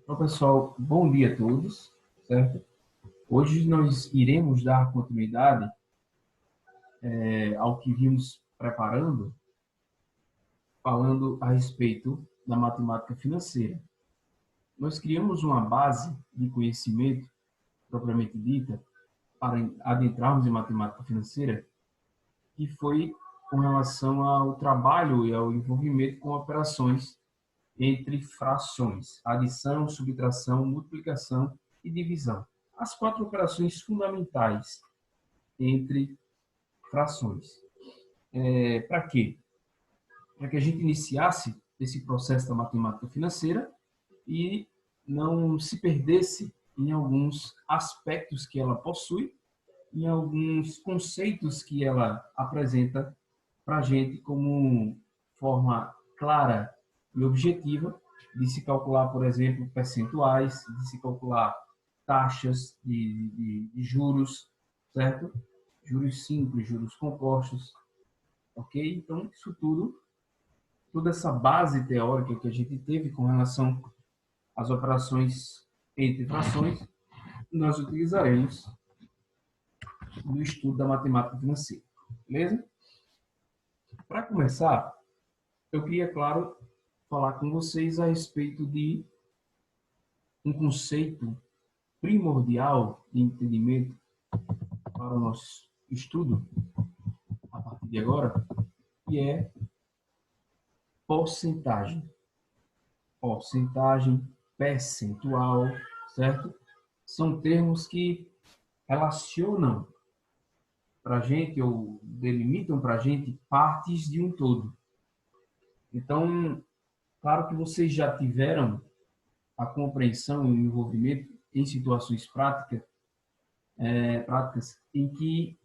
Então, pessoal, bom dia a todos, certo? Hoje nós iremos dar continuidade ao que vimos preparando, falando a respeito da matemática financeira. Nós criamos uma base de conhecimento, propriamente dita, para adentrarmos em matemática financeira, que foi com relação ao trabalho e ao envolvimento com operações entre frações, adição, subtração, multiplicação e divisão. As quatro operações fundamentais entre frações. Para quê? Para que a gente iniciasse esse processo da matemática financeira e não se perdesse em alguns aspectos que ela possui, em alguns conceitos que ela apresenta para a gente como forma clara e objetiva de se calcular, por exemplo, percentuais, de se calcular taxas de juros, certo? Juros simples, juros compostos, ok? Então, isso tudo, toda essa base teórica que a gente teve com relação às operações entre frações, nós utilizaremos no estudo da matemática financeira, beleza? Para começar, eu queria, claro, falar com vocês a respeito de um conceito primordial de entendimento para o nosso estudo, a partir de agora, que é porcentagem. Porcentagem, percentual, certo? São termos que relacionam para a gente, ou delimitam para a gente, partes de um todo. Então, claro que vocês já tiveram a compreensão e o envolvimento em situações práticas em que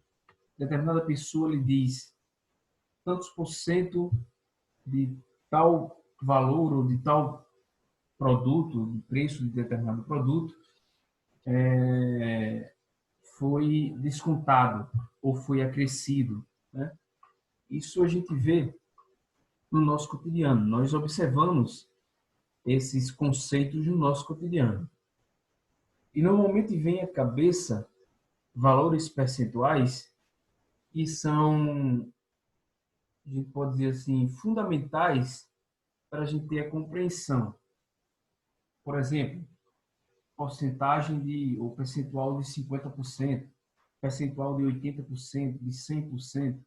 determinada pessoa lhe diz tantos por cento de tal valor ou de tal produto, de preço de determinado produto, foi descontado ou foi acrescido, né? Isso a gente vê no nosso cotidiano. Nós observamos esses conceitos no nosso cotidiano. E normalmente vem à cabeça valores percentuais que são, a gente pode dizer assim, fundamentais para a gente ter a compreensão. Por exemplo, porcentagem de, ou percentual de 50%, percentual de 80%, de 100%,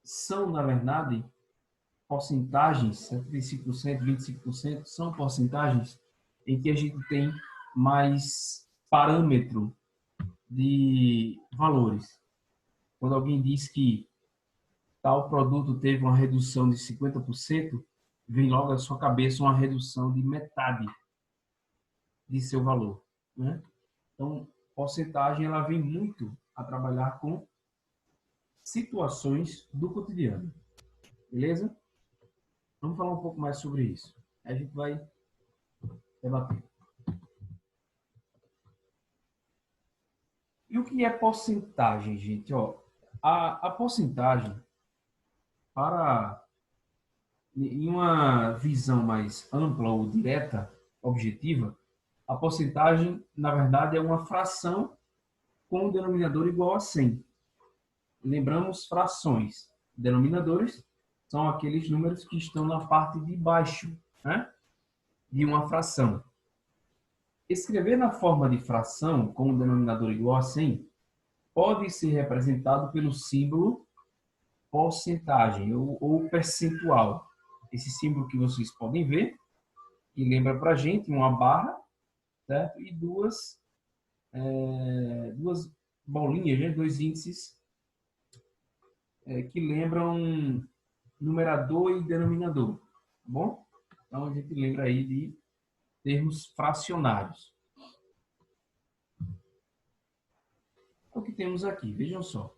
são, na verdade, porcentagens, 75%, 25%, são porcentagens em que a gente tem mais parâmetro de valores. Quando alguém diz que tal produto teve uma redução de 50%, vem logo à sua cabeça uma redução de metade de seu valor, né? Então, porcentagem ela vem muito a trabalhar com situações do cotidiano, beleza? Vamos falar um pouco mais sobre isso. A gente vai debater. E o que é porcentagem, gente? Ó, a porcentagem, para em uma visão mais ampla ou direta, objetiva, a porcentagem, na verdade, é uma fração com o denominador igual a 100. Lembramos frações. Denominadores são aqueles números que estão na parte de baixo, né, de uma fração. Escrever na forma de fração com o denominador igual a 100 pode ser representado pelo símbolo porcentagem ou percentual. Esse símbolo que vocês podem ver, que lembra para a gente uma barra, certo? E duas bolinhas, né? Dois índices que lembram numerador e denominador, tá bom? Então a gente lembra aí de termos fracionários. É o que temos aqui, vejam só.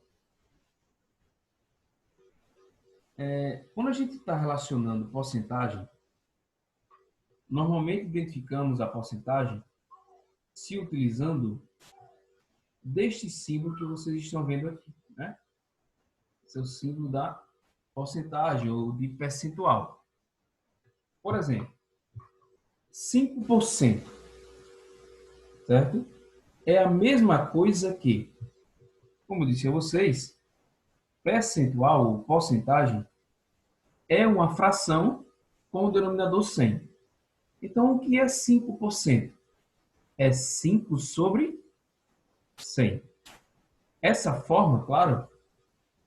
Quando a gente está relacionando porcentagem, normalmente identificamos a porcentagem se utilizando deste símbolo que vocês estão vendo aqui, né? Esse é o símbolo da porcentagem ou de percentual. Por exemplo, 5%, certo? É a mesma coisa que, como eu disse a vocês, percentual ou porcentagem é uma fração com o denominador 100. Então, o que é 5%? É 5 sobre 100. Essa forma, claro,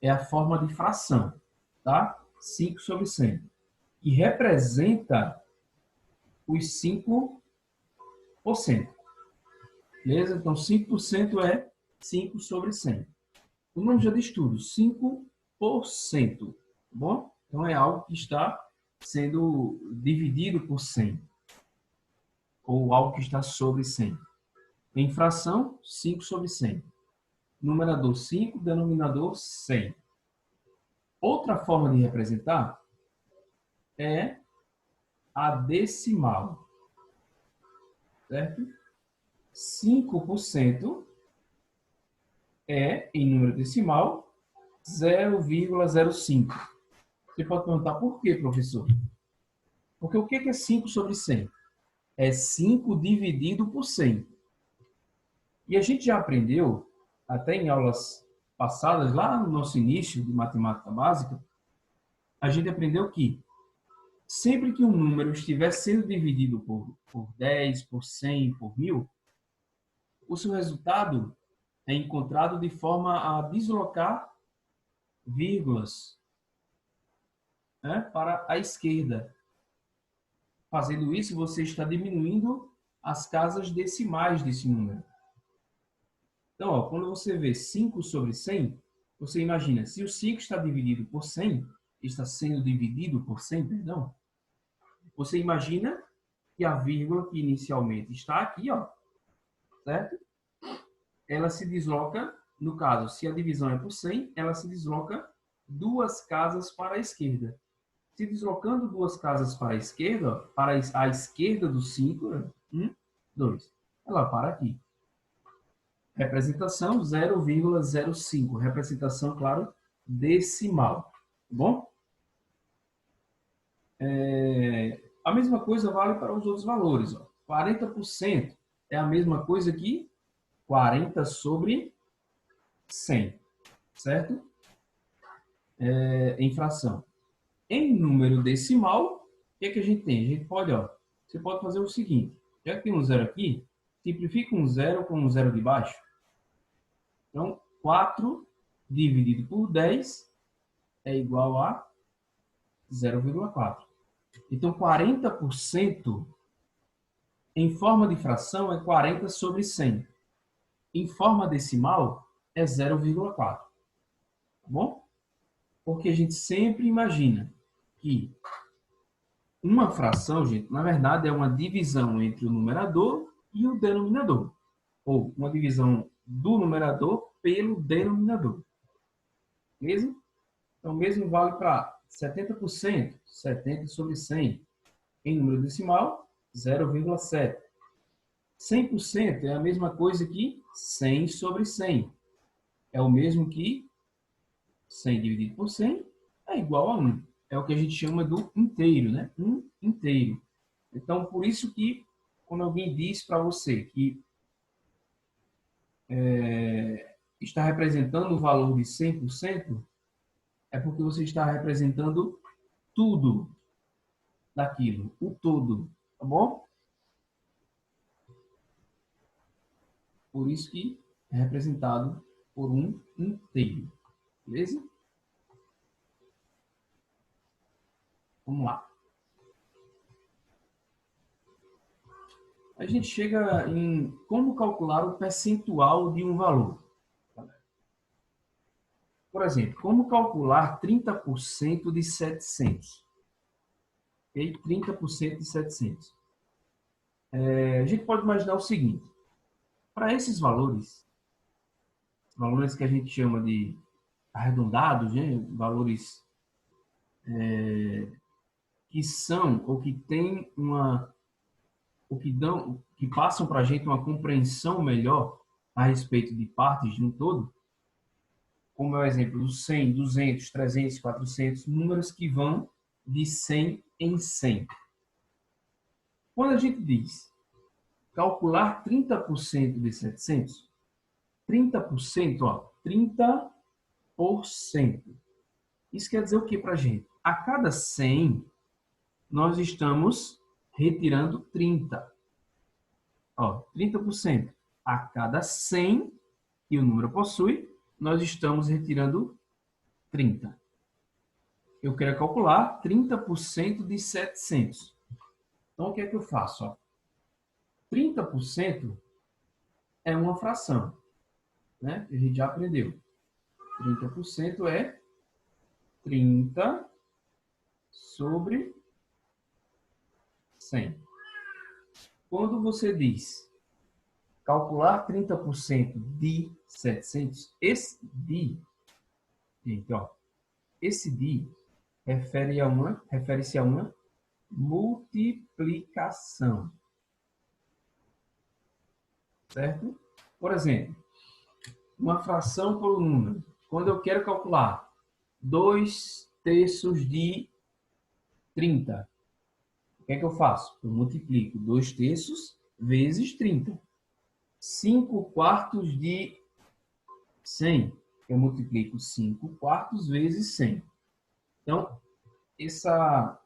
é a forma de fração, tá? 5 sobre 100. Que representa os 5%. Beleza? Então, 5% é 5 sobre 100. O nome já diz tudo, 5%. Tá bom? Então, é algo que está sendo dividido por 100. Ou algo que está sobre 100. Em fração, 5 sobre 100. Numerador 5, denominador 100. Outra forma de representar é a decimal. Certo? 5% é, em número decimal, 0,05. Você pode perguntar por quê, professor? Porque o que é 5 sobre 100? É 5 dividido por 100. E a gente já aprendeu, até em aulas passadas, lá no nosso início de matemática básica, a gente aprendeu que sempre que um número estiver sendo dividido por 10, por 100, por 1000, o seu resultado é encontrado de forma a deslocar vírgulas, né, para a esquerda. Fazendo isso, você está diminuindo as casas decimais desse número. Então, ó, quando você vê 5 sobre 100, você imagina, se o 5 está dividido por 100, está sendo dividido por 100, perdão, você imagina que a vírgula que inicialmente está aqui, ó, certo? Ela se desloca, no caso, se a divisão é por 100, ela se desloca 2 casas para a esquerda. Se deslocando 2 casas para a esquerda, ó, para a esquerda do 5, 1, 2, ela para aqui. Representação 0,05. Representação, claro, decimal. Tá bom? A mesma coisa vale para os outros valores. Ó. 40% é a mesma coisa que 40 sobre 100. Certo? Em fração. Em número decimal, o que, que a gente tem? A gente pode, ó, você pode fazer o seguinte. Já que tem um zero aqui, simplifica um zero com um zero de baixo. Então, 4 dividido por 10 é igual a 0,4. Então, 40% em forma de fração é 40 sobre 100. Em forma decimal é 0,4. Tá bom? Porque a gente sempre imagina que uma fração, gente, na verdade é uma divisão entre o numerador e o denominador. Ou uma divisão do numerador pelo denominador. Mesmo? Então, mesmo vale para 70%, 70 sobre 100. Em número decimal, 0,7. 100% é a mesma coisa que 100 sobre 100. É o mesmo que 100 dividido por 100 é igual a 1. É o que a gente chama do inteiro, né? Um inteiro. Então, por isso que quando alguém diz para você que está representando o valor de 100%, é porque você está representando tudo daquilo, o todo, tá bom? Por isso que é representado por um inteiro, beleza? Vamos lá. A gente chega em como calcular o percentual de um valor. Por exemplo, como calcular 30% de 700? Okay? 30% de 700. A gente pode imaginar o seguinte. Para esses valores que a gente chama de arredondados, né? Valores que são ou que têm uma o que dão, que passam para a gente uma compreensão melhor a respeito de partes de um todo, como é o exemplo dos 100, 200, 300, 400, números que vão de 100 em 100. Quando a gente diz calcular 30% de 700, 30%, ó, 30%. Isso quer dizer o que para a gente? A cada 100, nós estamos retirando 30. Ó, 30%. A cada 100 que o número possui, nós estamos retirando 30. Eu quero calcular 30% de 700. Então, o que é que eu faço? Ó? 30% é uma fração, né? A gente já aprendeu. 30% é 30 sobre 100. Quando você diz calcular 30% de 700, esse de, gente, ó, esse de refere-se a uma multiplicação, certo? Por exemplo, uma fração por um número. Quando eu quero calcular 2/3 de 30, o que é que eu faço? Eu multiplico 2/3 vezes 30. 5/4 de 100. Eu multiplico 5/4 vezes 100. Então, essa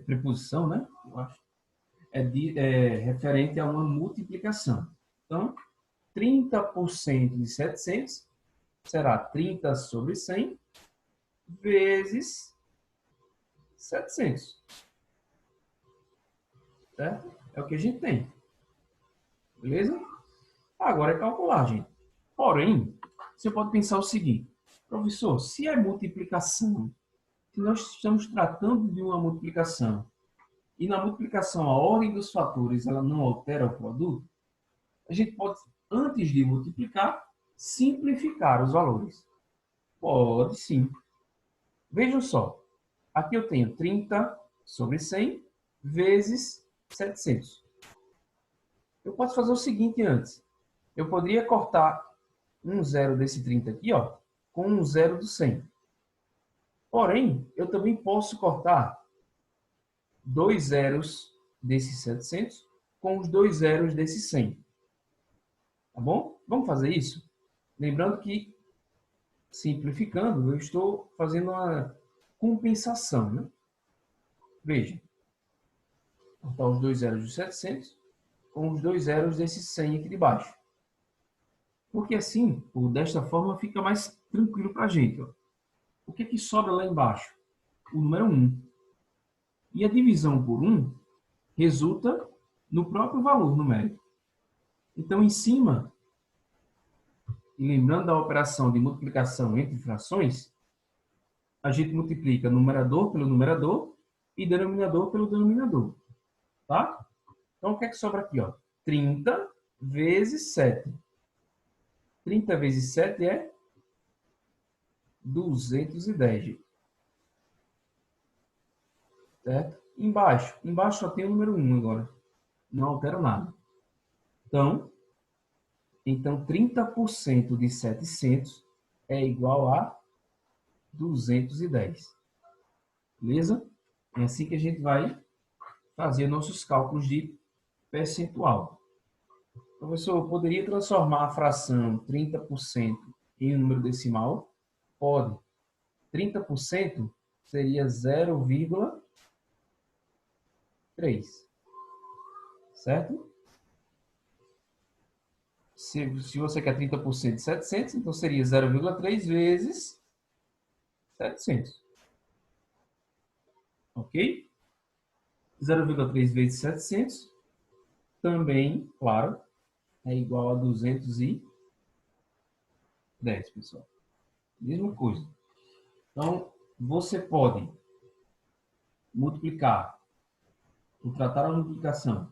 preposição, né? Eu acho, é referente a uma multiplicação. Então, 30% de 700 será 30 sobre 100 vezes 700. Certo? É o que a gente tem. Beleza? Agora é calcular, gente. Porém, você pode pensar o seguinte. Professor, se é multiplicação, se nós estamos tratando de uma multiplicação, e na multiplicação a ordem dos fatores ela não altera o produto, a gente pode, antes de multiplicar, simplificar os valores. Pode sim. Vejam só. Aqui eu tenho 30 sobre 100 vezes 700. Eu posso fazer o seguinte antes. Eu poderia cortar um zero desse 30 aqui, ó, com um zero do 100. Porém, eu também posso cortar dois zeros desses 700 com os dois zeros desse 100. Tá bom? Vamos fazer isso? Lembrando que, simplificando, eu estou fazendo uma compensação, né? Veja. Cortar os dois zeros dos 700 com os dois zeros desse 100 aqui de baixo. Porque assim, desta forma, fica mais tranquilo para a gente. Ó. O que sobra lá embaixo? O número 1. E a divisão por 1 resulta no próprio valor numérico. Então, em cima, e lembrando da operação de multiplicação entre frações, a gente multiplica numerador pelo numerador e denominador pelo denominador. Tá? Então, o que sobra aqui? Ó? 30 vezes 7. 30 vezes 7 é 210. Certo? Embaixo só tem o número 1 agora. Não altera nada. Então 30% de 700 é igual a 210. Beleza? É assim que a gente vai fazer nossos cálculos de percentual. Professor, eu poderia transformar a fração 30% em um número decimal? Pode. 30% seria 0,3. Certo? Se você quer 30% de 700, então seria 0,3 vezes 700. Ok? 0,3 vezes 700 também, claro, é igual a 210, pessoal. Mesma coisa. Então, você pode multiplicar, ou tratar a multiplicação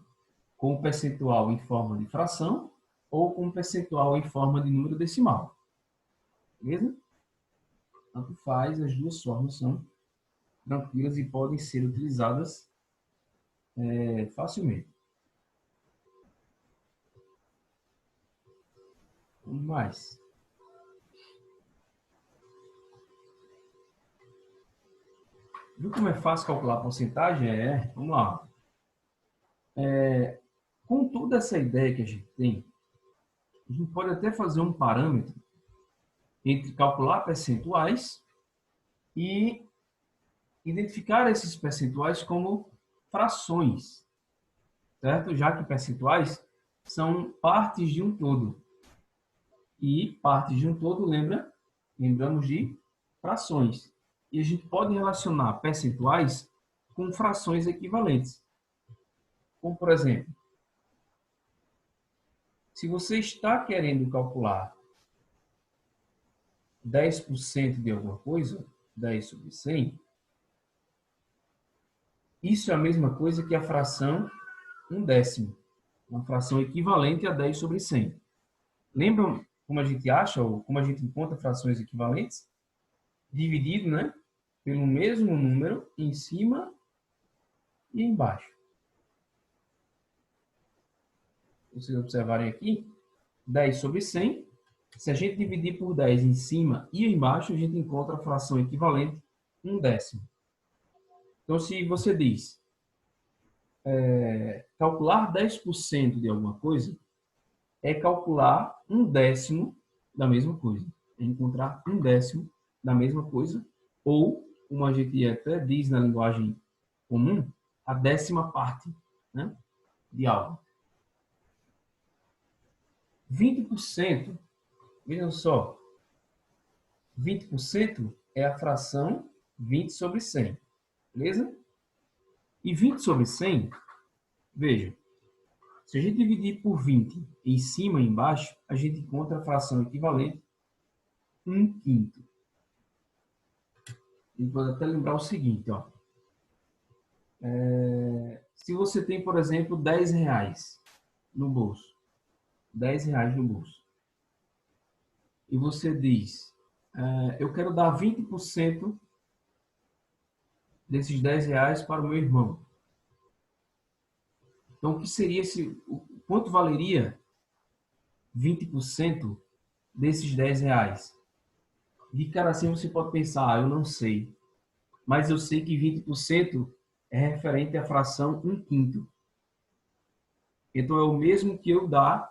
com um percentual em forma de fração ou com um percentual em forma de número decimal. Beleza? Tanto faz, as duas formas são tranquilas e podem ser utilizadas facilmente. Vamos mais. Viu como é fácil calcular a porcentagem? Vamos lá. Com toda essa ideia que a gente tem, a gente pode até fazer um parâmetro entre calcular percentuais e identificar esses percentuais como frações, certo? Já que percentuais são partes de um todo. E partes de um todo, lembramos de frações. E a gente pode relacionar percentuais com frações equivalentes. Como, por exemplo, se você está querendo calcular 10% de alguma coisa, 10 sobre 100, isso é a mesma coisa que a fração 1/10, uma fração equivalente a 10 sobre 100. Lembram como a gente acha ou como a gente encontra frações equivalentes? Dividido, né, pelo mesmo número em cima e embaixo. Se vocês observarem aqui, 10 sobre 100, se a gente dividir por 10 em cima e embaixo, a gente encontra a fração equivalente 1/10. Então, se você diz calcular 10% de alguma coisa, é calcular 1/10 da mesma coisa. É encontrar 1/10 da mesma coisa, ou, como a gente até diz na linguagem comum, a 10ª parte, né, de algo. 20%, vejam só, 20% é a fração 20 sobre 100, beleza? E 20 sobre 100, veja, se a gente dividir por 20 em cima e embaixo, a gente encontra a fração equivalente 1/5. A gente pode até lembrar o seguinte, ó. Se você tem, por exemplo, 10 reais no bolso, 10 reais no bolso, e você diz, eu quero dar 20% desses 10 reais para o meu irmão. Então, o que seria quanto valeria 20% desses 10 reais? De cara assim você pode pensar, eu não sei. Mas eu sei que 20% é referente à fração 1/5. Então, é o mesmo que eu dar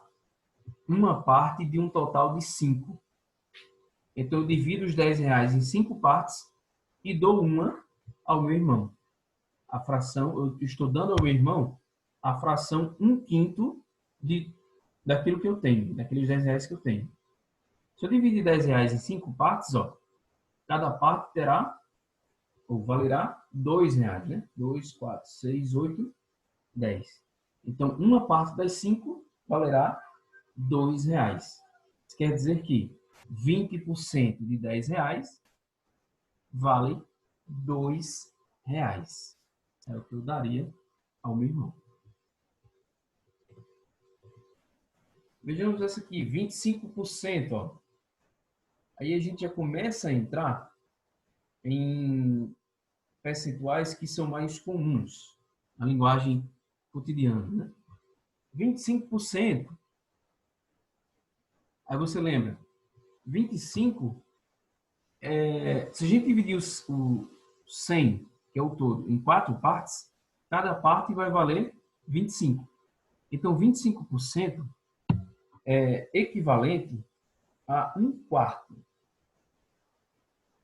uma parte de um total de 5. Então, eu divido os 10 reais em 5 partes e dou uma ao meu irmão. A fração, eu estou dando ao meu irmão a fração 1/5 daquilo que eu tenho, daqueles 10 reais que eu tenho. Se eu dividir 10 reais em 5 partes, ó, cada parte terá, ou valerá, 2 reais, né? 2, 4, 6, 8, 10. Então, uma parte das 5 valerá 2 reais. Isso quer dizer que 20% de 10 reais vale 2 reais. É o que eu daria ao meu irmão. Vejamos essa aqui, 25%. Ó. Aí a gente já começa a entrar em percentuais que são mais comuns na linguagem cotidiana. Né? 25%. Aí você lembra, 25, se a gente dividir o 100, que é o todo, em 4 partes, cada parte vai valer 25. Então, 25% é equivalente a 1/4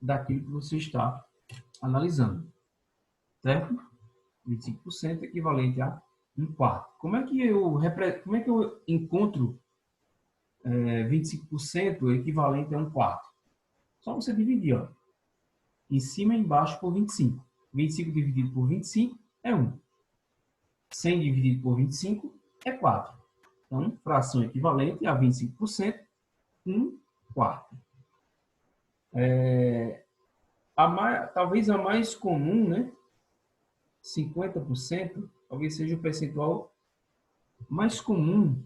daquilo que você está analisando. Certo? 25% é equivalente a 1/4. Como é que eu encontro 25% equivalente a 1/4? Só você dividir, ó, em cima e embaixo por 25. 25 dividido por 25 é 1. 100 dividido por 25 é 4. Então, fração equivalente a 25%, 1/4. Talvez a mais comum, né? 50%, talvez seja o percentual mais comum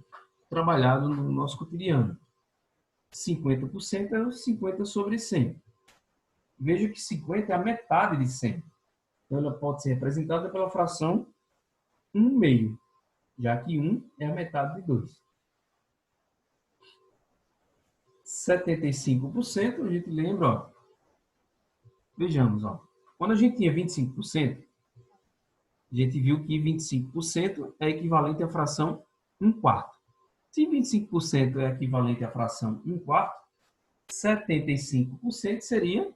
trabalhado no nosso cotidiano. 50% é 50 sobre 100. Veja que 50 é a metade de 100. Então, ela pode ser representada pela fração 1/2, já que 1 é a metade de 2. 75%, a gente lembra, ó, vejamos, ó, Quando a gente tinha 25%, a gente viu que 25% é equivalente à fração 1/4. Se 25% é equivalente à fração 1/4, 75% seria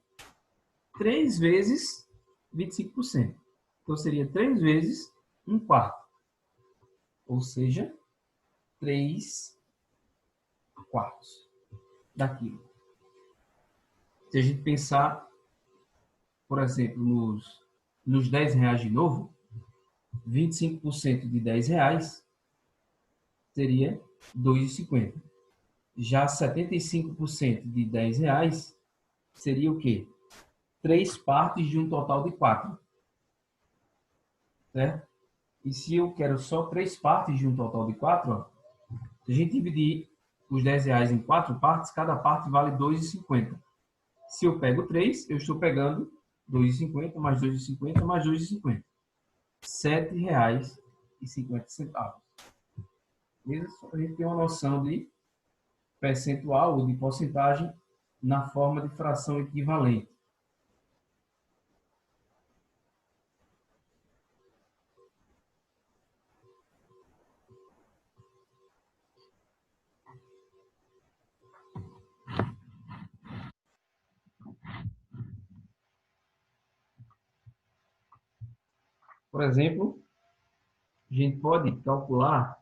3 vezes 25%. Então, seria 3 vezes 1/4. Ou seja, 3 quartos daquilo. Se a gente pensar, por exemplo, nos R$10 de novo, 25% de R$10 seria 2,50. Já 75% de R$10 seria o quê? 3 partes de um total de 4. Certo? E se eu quero só 3 partes de um total de 4, ó, se a gente dividir os R$10 em 4 partes, cada parte vale 2,50. Se eu pego 3, eu estou pegando 2,50 mais 2,50 mais 2,50. R$7,50. Mesmo só para a gente ter uma noção de percentual ou de porcentagem na forma de fração equivalente. Por exemplo, a gente pode calcular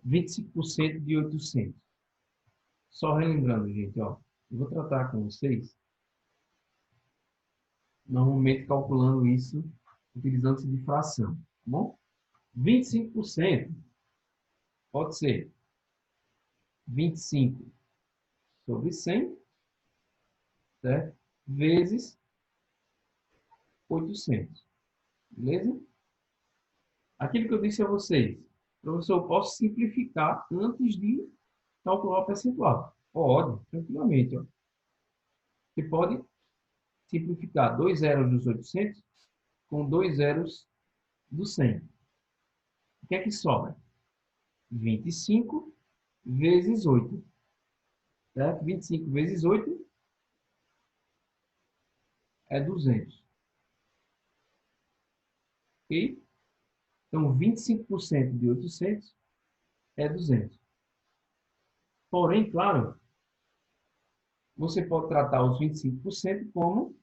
25% de 800. Só relembrando, gente, ó, eu vou tratar com vocês, normalmente calculando isso, utilizando-se de fração, tá bom? 25% pode ser 25 sobre 100, certo? Vezes 800, beleza? Aquilo que eu disse a vocês, professor, eu posso simplificar antes de calcular o percentual. Pode, tranquilamente. Ó. Você pode simplificar 2 zeros dos 800 com 2 zeros do 100. O que é que sobra? 25 vezes 8. Certo? 25 vezes 8 é 200. Ok? Então, 25% de 800 é 200. Porém, claro, você pode tratar os 25% como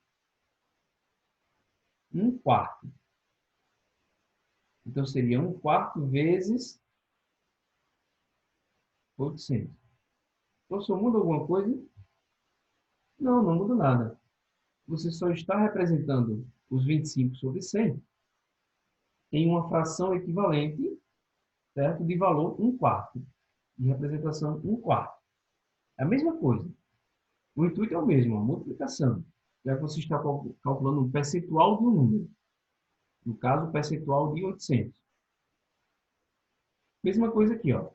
1/4. Então, seria 1/4 vezes 800. Professor, muda alguma coisa? Não, não muda nada. Você só está representando os 25 sobre 100 em uma fração equivalente, certo? De valor 1/4. De representação 1/4. É a mesma coisa. O intuito é o mesmo, a multiplicação. Já que você está calculando um percentual de um número. No caso, o percentual de 800. Mesma coisa aqui, ó.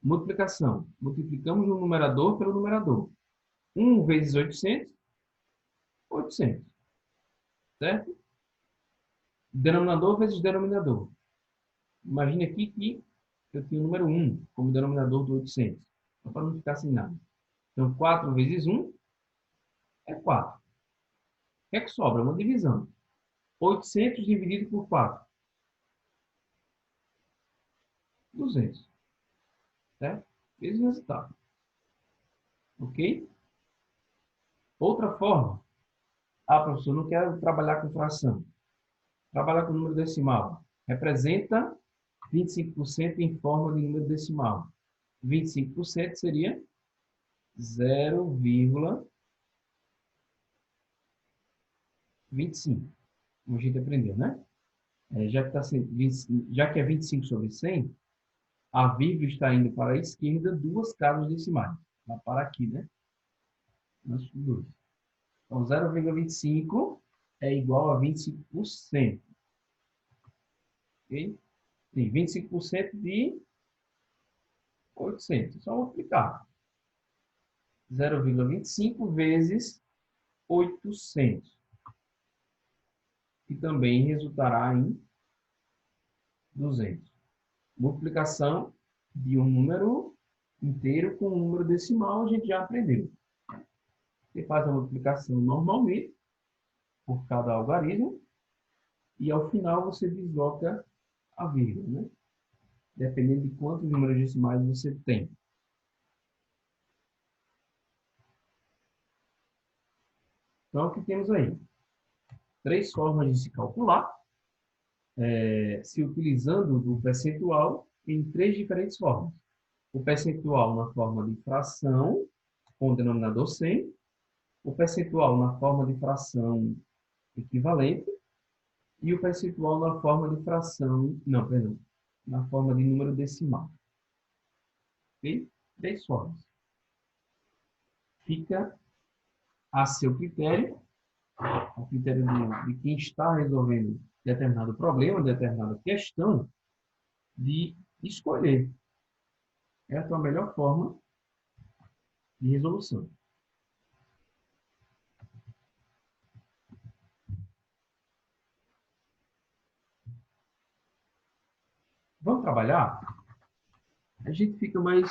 Multiplicação. Multiplicamos o numerador pelo numerador. 1 vezes 800, 800. Certo? Denominador vezes denominador. Imagine aqui que eu tenho o número 1 como denominador do 800. Só para não ficar sem nada. Então, 4 vezes 1 é 4. O que é que sobra? Uma divisão. 800 dividido por 4. 200. Certo? Esse é o resultado. Ok? Outra forma. Ah, professor, não quero trabalhar com fração. Trabalhar com número decimal. Representa 25% em forma de número decimal. 25% seria 0,25. Como a gente aprendeu, né? Já que é 25 sobre 100, a vírgula está indo para a esquerda duas casas decimais. Vai para aqui, né? Então, 0,25 é igual a 25%. Ok? Tem 25% de 800. Só multiplicar. 0,25 vezes 800. Que também resultará em 200. Multiplicação de um número inteiro com um número decimal, a gente já aprendeu. Você faz a multiplicação normalmente por cada algarismo e ao final você desloca a vírgula, né? Dependendo de quantos números decimais você tem. Então, o que temos aí? Três formas de se calcular, se utilizando do percentual em três diferentes formas. O percentual na forma de fração, com o denominador 100, o percentual na forma de fração equivalente e o percentual na forma de fração, não, perdão, na forma de número decimal. Ok? Três formas. Fica a seu critério, ao critério de quem está resolvendo determinado problema, determinada questão, de escolher essa é a melhor forma de resolução. Vamos trabalhar? A gente fica mais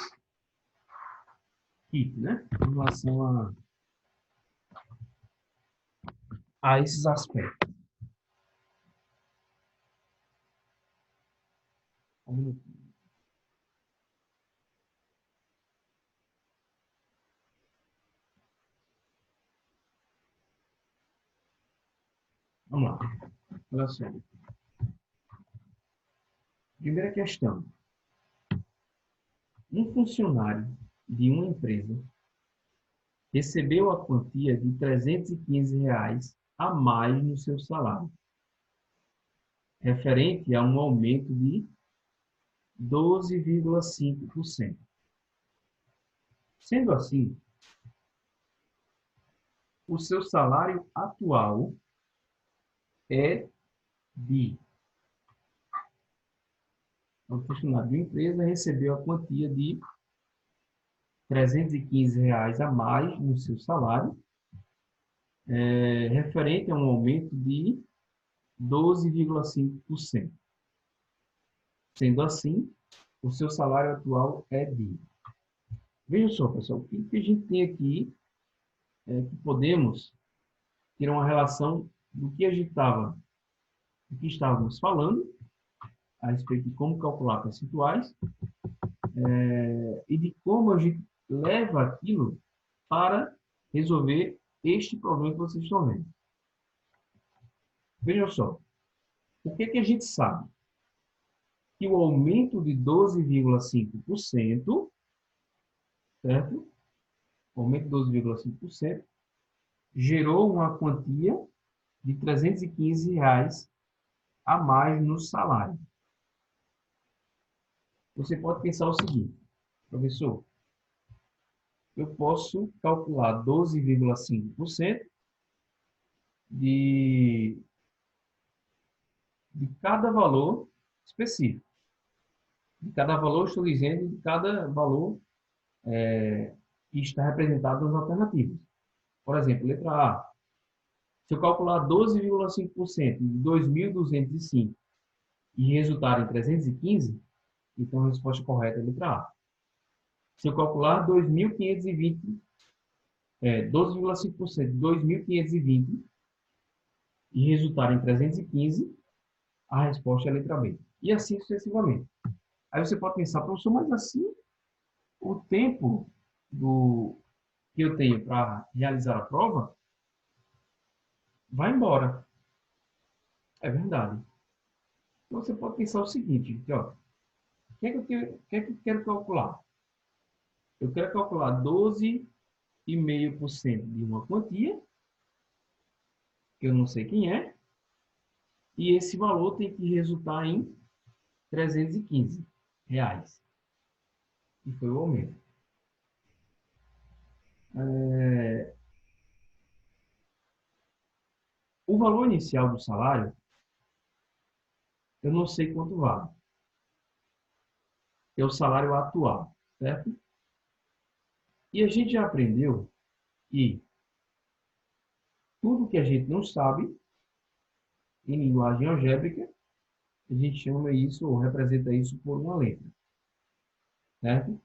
hip, né? Em relação a esses aspectos. Um minutinho. Vamos lá. Olha só. Primeira questão. Um funcionário de uma empresa recebeu a quantia de R$ 315 a mais no seu salário, referente a um aumento de 12,5%. Sendo assim, o seu salário atual é de... O funcionário de uma empresa recebeu a quantia de R$ 315 a mais no seu salário, referente a um aumento de 12,5%. Sendo assim, o seu salário atual é de... Veja só, pessoal, o que a gente tem aqui é que podemos ter uma relação do que a gente do que estávamos falando a respeito de como calcular percentuais e de como a gente leva aquilo para resolver este problema que vocês estão vendo. Veja só, o que a gente sabe? Que o aumento de 12,5%, certo? O aumento de 12,5% gerou uma quantia de R$ 315 a mais no salário. Você pode pensar o seguinte, professor, eu posso calcular 12,5% de cada valor específico. De cada valor, estou dizendo, de cada valor que está representado nas alternativas. Por exemplo, letra A. Se eu calcular 12,5% de 2.205 e resultar em 315, então a resposta correta é a letra A. Se eu calcular 12,5% de 2.520 e resultar em 315, a resposta é a letra B. E assim sucessivamente. Aí você pode pensar, professor, mas assim o tempo que eu tenho para realizar a prova vai embora. É verdade. Então você pode pensar o seguinte, ó, o que é que eu quero calcular? Eu quero calcular 12,5% de uma quantia, que eu não sei quem é, e esse valor tem que resultar em 315 reais. E foi o aumento. O valor inicial do salário, eu não sei quanto vale. É o salário atual, certo? E a gente já aprendeu que tudo que a gente não sabe, em linguagem algébrica, a gente chama isso, ou representa isso por uma letra, certo?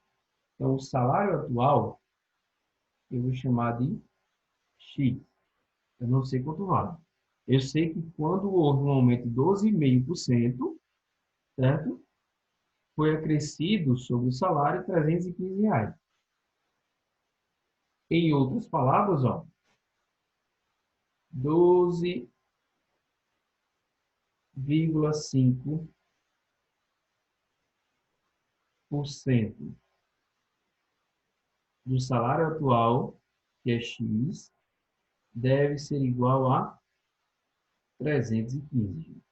Então, o salário atual, eu vou chamar de X. Eu não sei quanto vale. Eu sei que quando houve um aumento de 12,5%, certo? Foi acrescido sobre o salário R$ 315. Em outras palavras, ó, 12,5% do salário atual, que é X, deve ser igual a 315.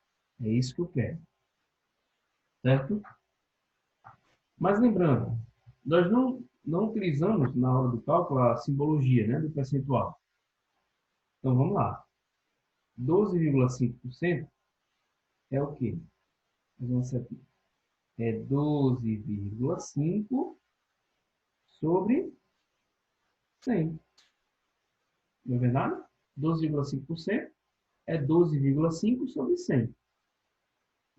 É isso que eu quero, certo? Mas lembrando, nós não utilizamos na hora do cálculo a simbologia, né, do percentual. Então vamos lá. 12,5% é o quê? É 12,5 sobre 100. Não é verdade? 12,5% é 12,5 sobre 100.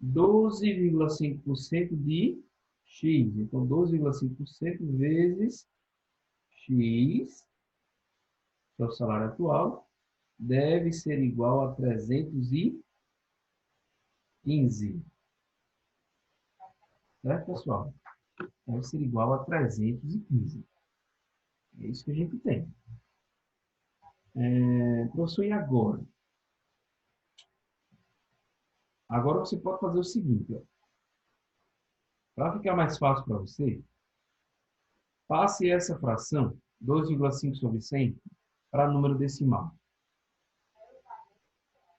12,5% de X. Então, 12,5% vezes X, que é o salário atual, deve ser igual a 315. Certo, pessoal? Deve ser igual a 315. É isso que a gente tem. Professor, e agora? Agora você pode fazer o seguinte, para ficar mais fácil para você, passe essa fração, 2,5 sobre 100, para número decimal.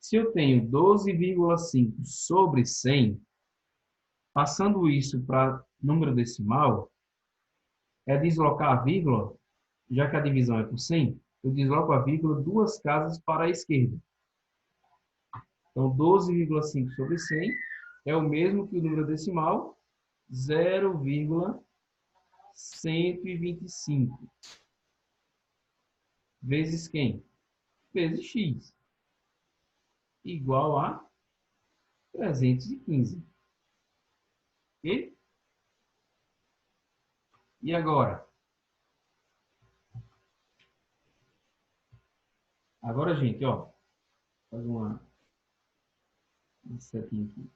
Se eu tenho 12,5 sobre 100, passando isso para número decimal, é deslocar a vírgula, já que a divisão é por 100, eu desloco a vírgula duas casas para a esquerda. Então, 12,5 sobre 100 é o mesmo que o número decimal, 0,125. Vezes quem? Vezes x. Igual a 315. Ok? E agora? Agora, gente, ó. Faz uma setinha aqui.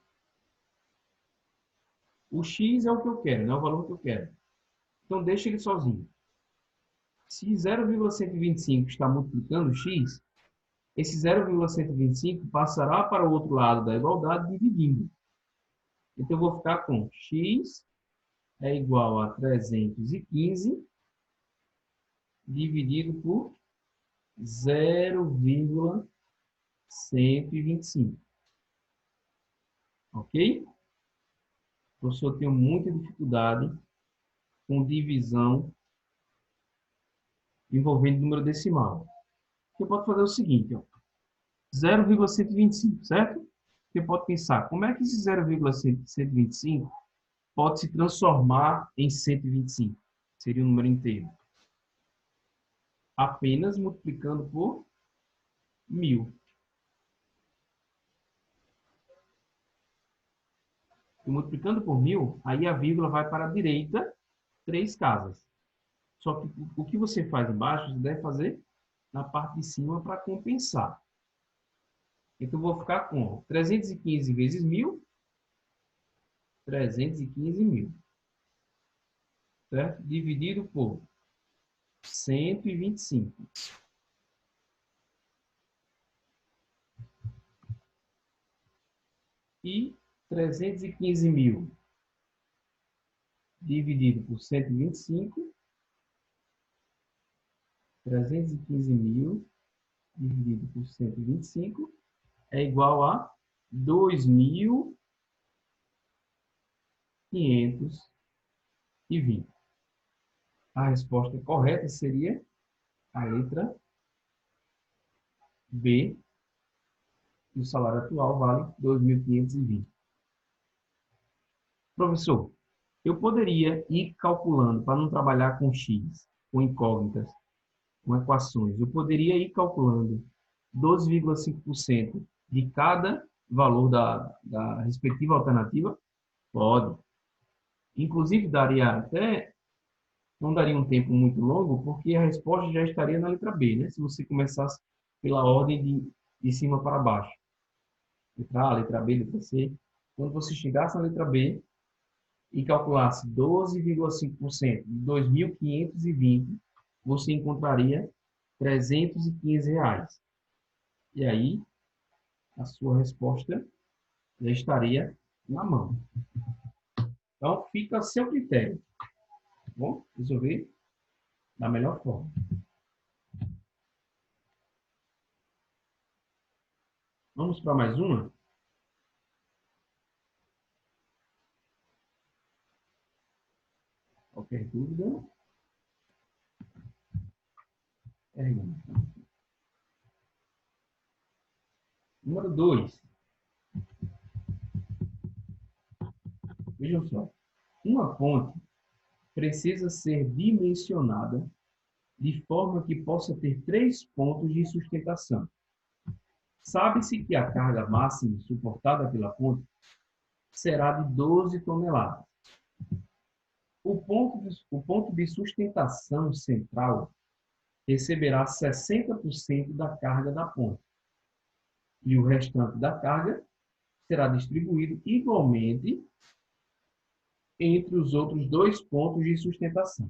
O x é o que eu quero, né? O valor que eu quero. Então, deixa ele sozinho. Se 0,125 está multiplicando x, esse 0,125 passará para o outro lado da igualdade dividindo. Então, eu vou ficar com x é igual a 315 dividido por 0,125. Ok? Professor, eu tenho muita dificuldade com divisão envolvendo número decimal. Você pode fazer o seguinte, ó, 0,125, certo? Você pode pensar, como é que esse 0,125 pode se transformar em 125? Seria um número inteiro. Apenas multiplicando por 1000. E multiplicando por 1000, aí a vírgula vai para a direita 3 casas. Só que o que você faz embaixo, você deve fazer na parte de cima para compensar. Então, eu vou ficar com 315 vezes 1000, 315.000, certo? Dividido por 125. E 315.000 dividido por 125, 315.000 dividido por 125 é igual a 2.520. A resposta correta seria a letra B, e o salário atual vale 2.520. Professor, eu poderia ir calculando, para não trabalhar com X, com incógnitas, com equações, eu poderia ir calculando 12,5% de cada valor da respectiva alternativa? Pode. Inclusive, daria até não daria um tempo muito longo, porque a resposta já estaria na letra B, né? Se você começasse pela ordem de cima para baixo. Letra A, letra B, letra C. Quando você chegasse na letra B e calculasse 12,5% de 2.520, você encontraria R$ 315. E aí, a sua resposta já estaria na mão. Então, fica a seu critério. Tá bom? Resolver da melhor forma. Vamos para mais uma? Qualquer dúvida? Pergunta. Número 2. Vejam só. Uma ponte precisa ser dimensionada de forma que possa ter 3 pontos de sustentação. Sabe-se que a carga máxima suportada pela ponte será de 12 toneladas. O ponto de sustentação central receberá 60% da carga da ponte, e o restante da carga será distribuído igualmente entre os outros 2 pontos de sustentação.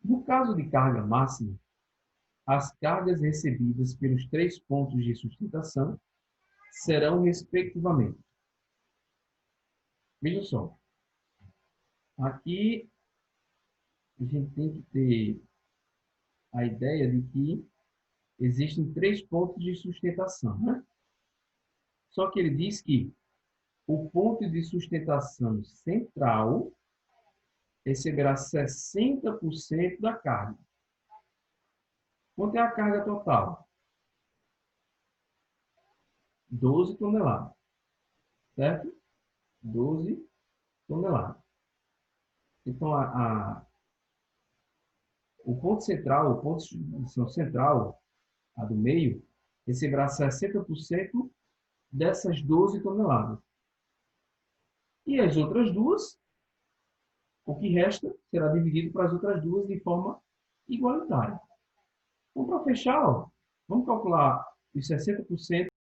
No caso de carga máxima, as cargas recebidas pelos 3 pontos de sustentação serão, respectivamente. Veja só, aqui a gente tem que ter a ideia de que existem 3 pontos de sustentação, né? Só que ele diz que o ponto de sustentação central receberá 60% da carga. Quanto é a carga total? 12 toneladas, certo? 12 toneladas. Então, o ponto central, o ponto de sustentação central, a do meio, receberá 60% dessas 12 toneladas. E as outras duas, o que resta, será dividido para as outras duas de forma igualitária. Então, para fechar, ó, vamos calcular os 60%